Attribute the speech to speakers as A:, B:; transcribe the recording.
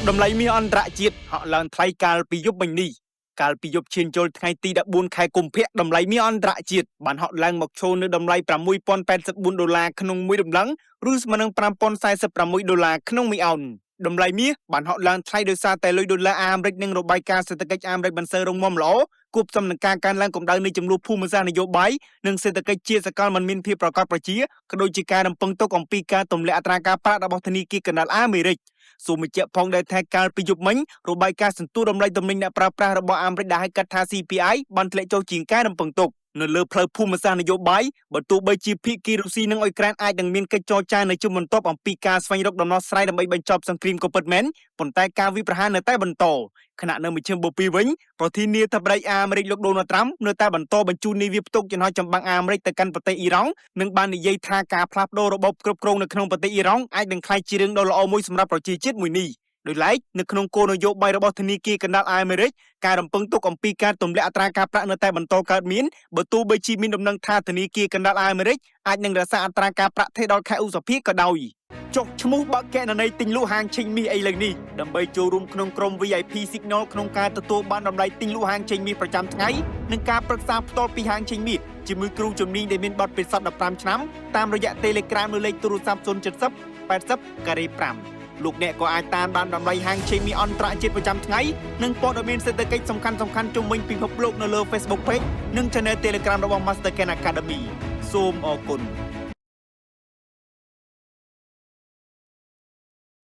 A: Đầm lấy mi on rạ chiết họ lần thay cà pi giúp mình đi cà pi giúp trên trôi thay ti đã buôn khai cùng phép đầm lấy mi on rạ chiết bản họ lần một show nơi đầm lấy pram mui pon $84ក្នុងមួយដំណឹងឬស្មើនឹង$5.46ក្នុងមួយអោនតម្លៃមាសបានហក់ឡើងថ្លៃដោយសារតែលុយដុល្លារអាមេរិកនិងរបាយការណ៍សេដ្ឋកិច្ចអាមេរិកបានសើរងមល្អគប់សំនឹងការកើនឡើងកម្ដៅនៃចំនួនភូមិសាស្ត្រនយោបាយនិងសេដ្ឋកិច្ចជាសកលមិនមានភាពប្រកបប្រជាក៏ដូចជាការរំពឹងទុកអំពីការទម្លាក់អត្រាការប្រាក់របស់ធនាគារកណ្ដាលអាមេរិកសូមបញ្ជាក់ផងដែរថាកាលពីយប់មិញរបាយការណ៍សន្ទុះតម្លៃទំនិញអ្នកប្រើប្រាស់របស់អាមេរិកដែលហៅកាត់ថា CPI បានធ្លាក់ចុះជាងការរំពឹងទុកនៅលើផ្លូវភូមិសាស្ត្រនយោបាយបើទោះបីជាភាគីរុស្ស៊ីនិងអ៊ុយក្រែនអាចនឹងមានកិច្ចចរចានៅជុំបន្ទាប់អំពីការស្វែងរកដំណោះស្រាយដើម្បីបញ្ចប់សង្គ្រាមក៏ពិតមែនប៉ុន្តែការវាយប្រហារនៅតែបន្តខណៈនៅមជ្ឈមបូព៌ាវិញប្រធានាធិបតីអាមេរិកលោកដូណាល់ត្រាំនៅតែបន្តបញ្ជូននាវាផ្ទុកយន្តហោះចម្បាំងអាមេរិកទៅកាន់ប្រទេសអ៊ីរ៉ង់និងបាននិយាយថាការផ្លាស់ប្ដូររបបគ្រប់គ្រងនៅក្នុងប្រទេសអ៊ីរ៉ង់អាចនឹងក្លាយជារឿងដ៏ល្អមួយសម្រាប់ប្រជាជាតិមួយនេះដោយឡែកនៅក្នុងគោលនយោបាយរបស់ធនាគារកណ្ដាលអាមេរិកការរំពឹងទុកអំពីការទម្លាក់អត្រាការប្រាក់នៅតែបន្តកើតមានបើទោះបីជាមានដំណឹងថាធនាគារកណ្ដាលអាមេរិកអាចនឹងរក្សាអត្រាការប្រាក់ថេរដល់ខែឧសភាក៏ដោយចុះឈ្មោះបើកគណនីទិញលក់ហាងឆេងមាសឥឡូវនេះដើម្បីចូលរួមក្នុងក្រុម VIP Signal ក្នុងការទទួលបានតម្លៃទិញលក់ហាងឆេងមាសប្រចាំថ្ងៃនិងការប្រឹក្សាផ្ទាល់ពីហាងឆេងមាសជាមួយគ្រូជំនាញដែលមានបទពិសោធន៍15ឆ្នាំតាមរយៈ Telegram នៅលេខទូរស័ព្ទ070 80 5លោកអ្នកក៏អាចតាមដានតម្លៃហាងឆេងមាសអន្តរជាតិប្រចាំថ្ងៃនិងព័ត៌មានសេដ្ឋកិច្ចសំខាន់ៗជុំវិញពិភពលោកនៅលើ Facebook Page និង Channel Telegram របស់ Master Ken Academy សូមអរគុណ